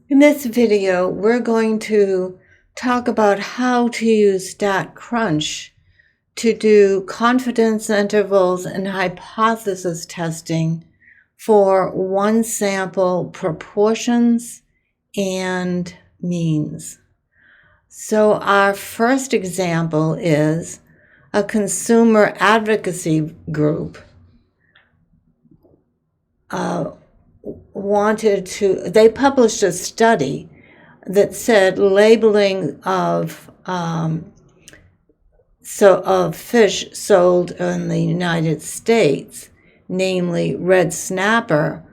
In this video, we're going to talk about how to use StatCrunch to do confidence intervals and hypothesis testing for one sample proportions and means. So our first example is a consumer advocacy group they published a study that said labeling of fish sold in the United States, namely red snapper,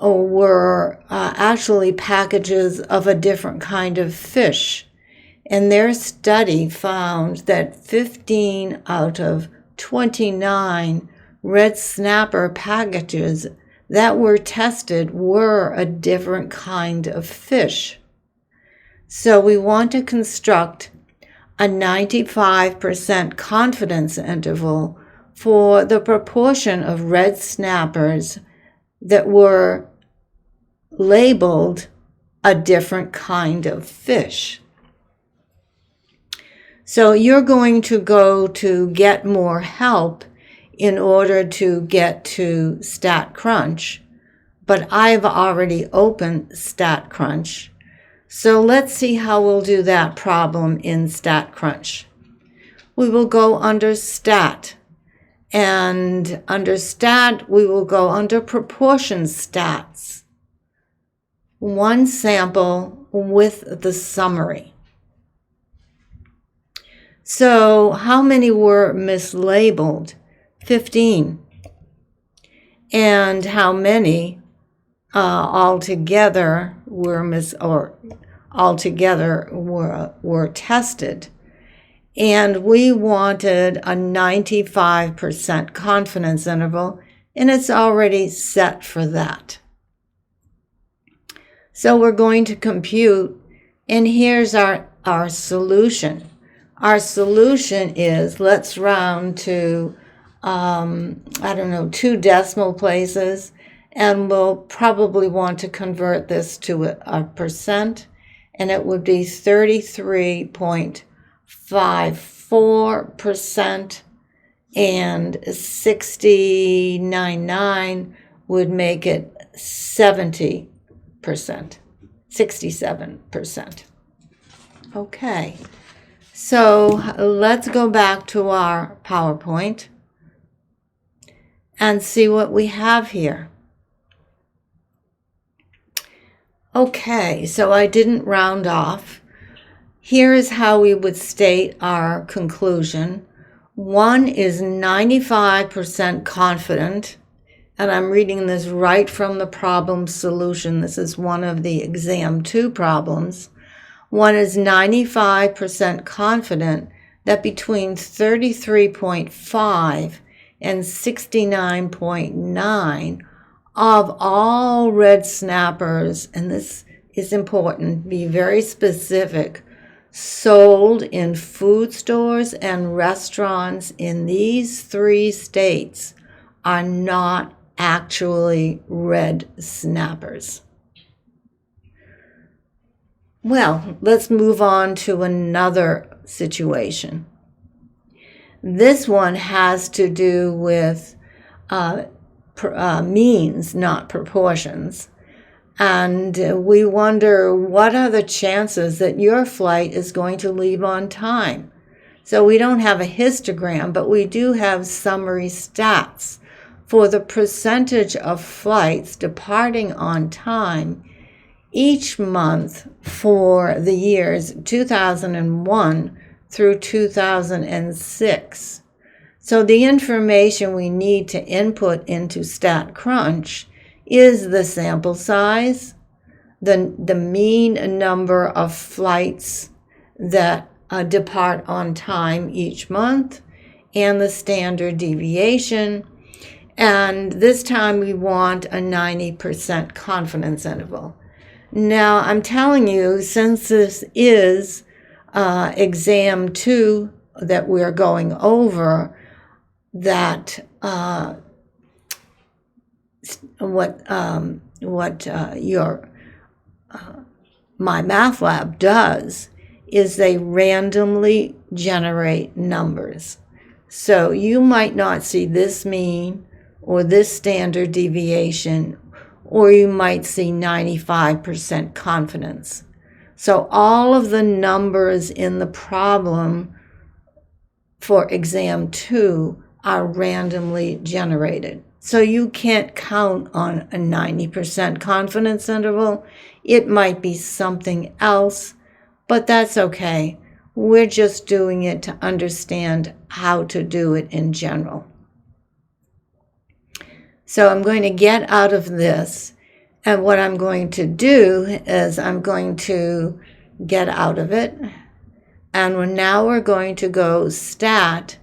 were actually packages of a different kind of fish. And their study found that 15 out of 29 red snapper packages that were tested were a different kind of fish. So we want to construct a 95% confidence interval for the proportion of red snappers that were labeled a different kind of fish. So you're going to go to get more help in order to get to StatCrunch, but I've already opened StatCrunch. So let's see how we'll do that problem in StatCrunch. We will go under Stat, and under Stat, we will go under Proportion Stats. One sample with the summary. So how many were mislabeled? 15. And how many altogether were tested? And we wanted a 95% confidence interval, and it's already set for that. So we're going to compute, and here's our solution. Our solution is, let's round to 2 decimal places, and we'll probably want to convert this to a percent, and it would be 33.54%, and 69.9 would make it 70%, 67%. Okay, so let's go back to our PowerPoint and see what we have here. Okay, so I didn't round off. Here is how we would state our conclusion. One is 95% confident, and I'm reading this right from the problem solution. This is one of the exam 2 problems. One is 95% confident that between 33.5 and 69.9 of all red snappers, and this is important, be very specific, sold in food stores and restaurants in these 3 states are not actually red snappers. Well, let's move on to another situation. This one has to do with means, not proportions. And we wonder, what are the chances that your flight is going to leave on time? So we don't have a histogram, but we do have summary stats for the percentage of flights departing on time each month for the years 2001 through 2006. So the information we need to input into StatCrunch is the sample size, the mean number of flights that depart on time each month, and the standard deviation. And this time we want a 90% confidence interval. Now, I'm telling you, since this is exam 2 that we're going over, that what your my math lab does is they randomly generate numbers. So you might not see this mean or this standard deviation, or you might see 95% confidence. So all of the numbers in the problem for exam 2 are randomly generated. So you can't count on a 90% confidence interval. It might be something else, but that's okay. We're just doing it to understand how to do it in general. So I'm going to get out of this, and what I'm going to do is I'm going to get out of it, and now we're going to go stat,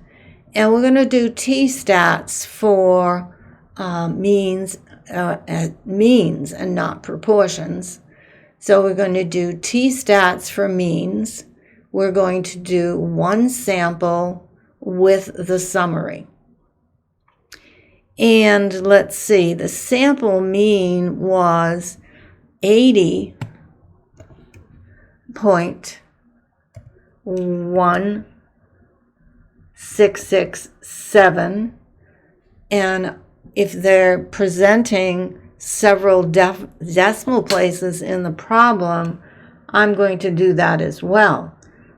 and we're going to do t-stats for means and not proportions. So we're going to do t-stats for means. We're going to do one sample with the summary. And let's see, the sample mean was 80.1667. And if they're presenting several decimal places in the problem, I'm going to do that as well.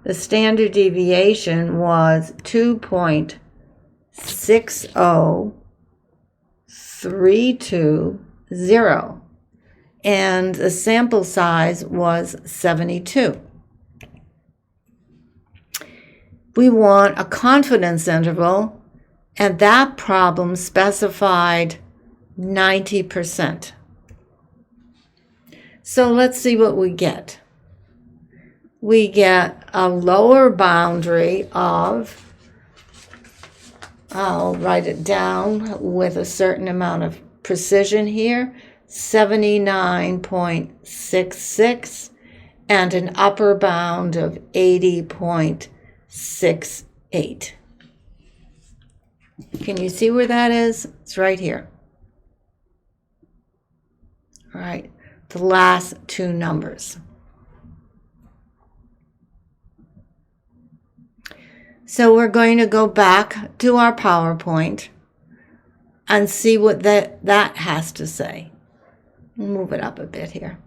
The standard deviation was 2.60320, and the sample size was 72. We want a confidence interval, and that problem specified 90%. So let's see what we get. We get a lower boundary of, I'll write it down with a certain amount of precision here, 79.66, and an upper bound of 80.68. Can you see where that is? It's right here. All right, the last two numbers. So we're going to go back to our PowerPoint and see what that has to say. Move it up a bit here.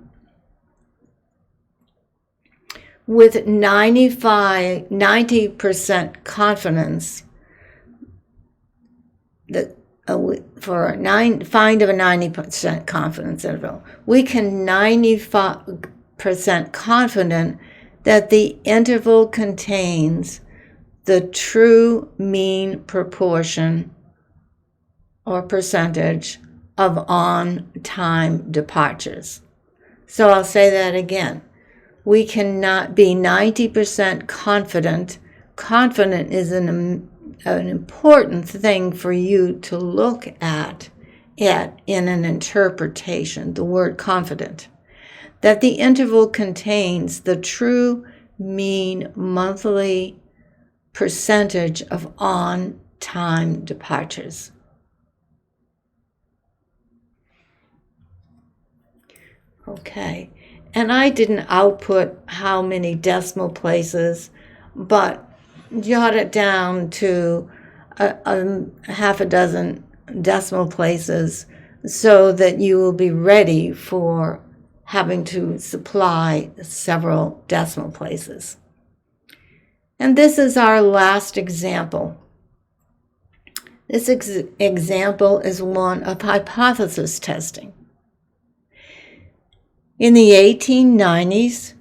With 90% confidence, that find of a 90% confidence interval, we can 95% confident that the interval contains the true mean proportion or percentage of on-time departures. So I'll say that again. We cannot be 90% confident. Confident is an important thing for you to look at in an interpretation, the word confident, that the interval contains the true mean monthly percentage of on-time departures. Okay, and I didn't output how many decimal places, but jot it down to a half a dozen decimal places so that you will be ready for having to supply several decimal places. And this is our last example. This example is one of hypothesis testing. In the 1890s,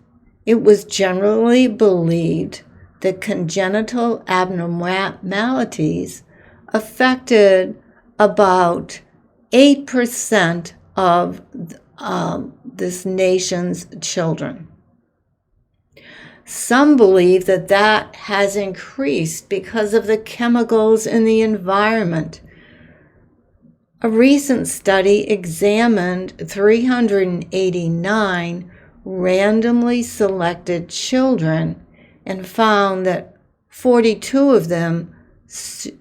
it was generally believed that congenital abnormalities affected about 8% of this nation's children. Some believe that that has increased because of the chemicals in the environment. A recent study examined 389 randomly selected children and found that 42 of them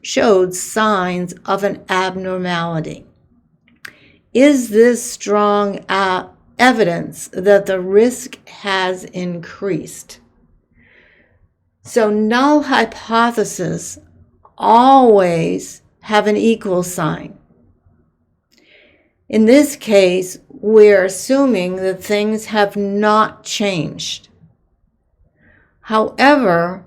showed signs of an abnormality. Is this strong evidence that the risk has increased. So null hypotheses always have an equal sign. In this case, we're assuming that things have not changed. However,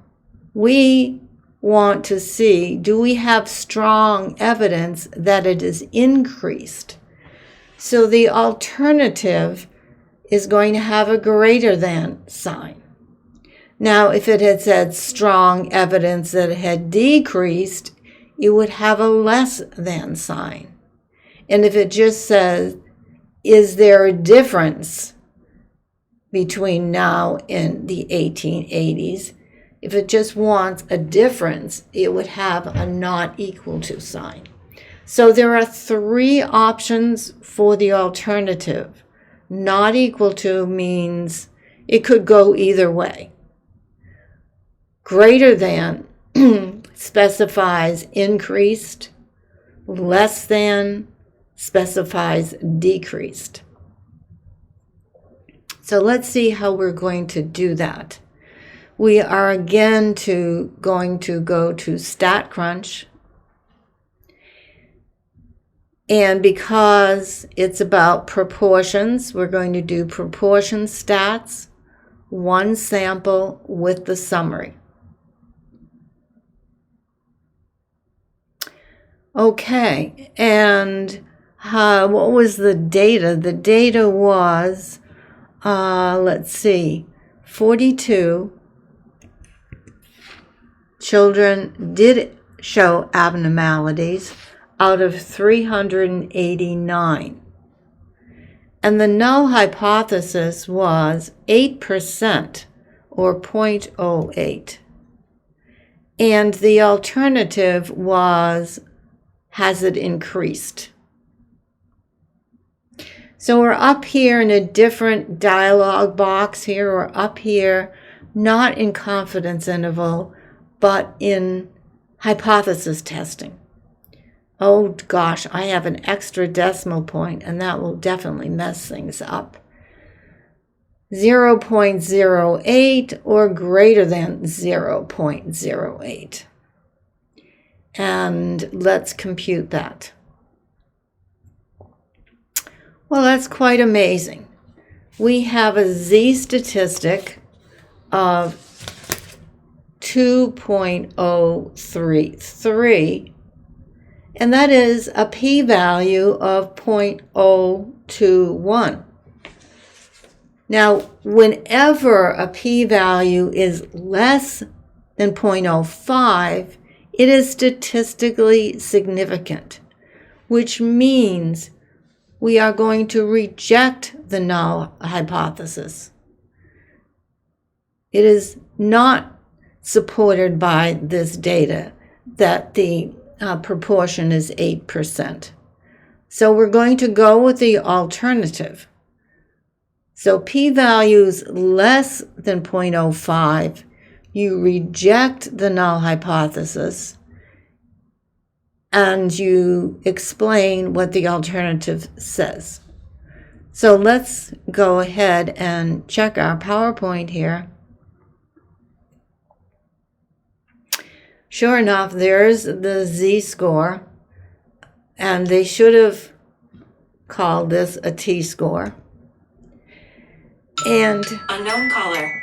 we want to see, do we have strong evidence that it is increased? So the alternative is going to have a greater than sign. Now, if it had said strong evidence that it had decreased, it would have a less than sign. And if it just says, is there a difference between now and the 1880s? If it just wants a difference, it would have a not equal to sign. So there are three options for the alternative. Not equal to means it could go either way. Greater than specifies increased. Less than specifies decreased. So let's see how we're going to do that. We are again going to go to StatCrunch. And because it's about proportions, we're going to do proportion stats, one sample with the summary. Okay, and what was the data? The data was, let's see, 42 children did show abnormalities out of 389. And the null hypothesis was 8% or 0.08. And the alternative was, has it increased? So we're up here in a different dialog box here, or up here, not in confidence interval, but in hypothesis testing. Oh gosh, I have an extra decimal point, and that will definitely mess things up. 0.08 or greater than 0.08. And let's compute that. Well, that's quite amazing. We have a z-statistic of 2.033, and that is a p-value of 0.021. Now, whenever a p-value is less than 0.05, it is statistically significant, which means we are going to reject the null hypothesis. It is not supported by this data that the proportion is 8%. So we're going to go with the alternative. So p-values less than 0.05, you reject the null hypothesis, and you explain what the alternative says. So let's go ahead and check our PowerPoint here. Sure enough, there's the z-score, and they should have called this a t-score. And unknown caller.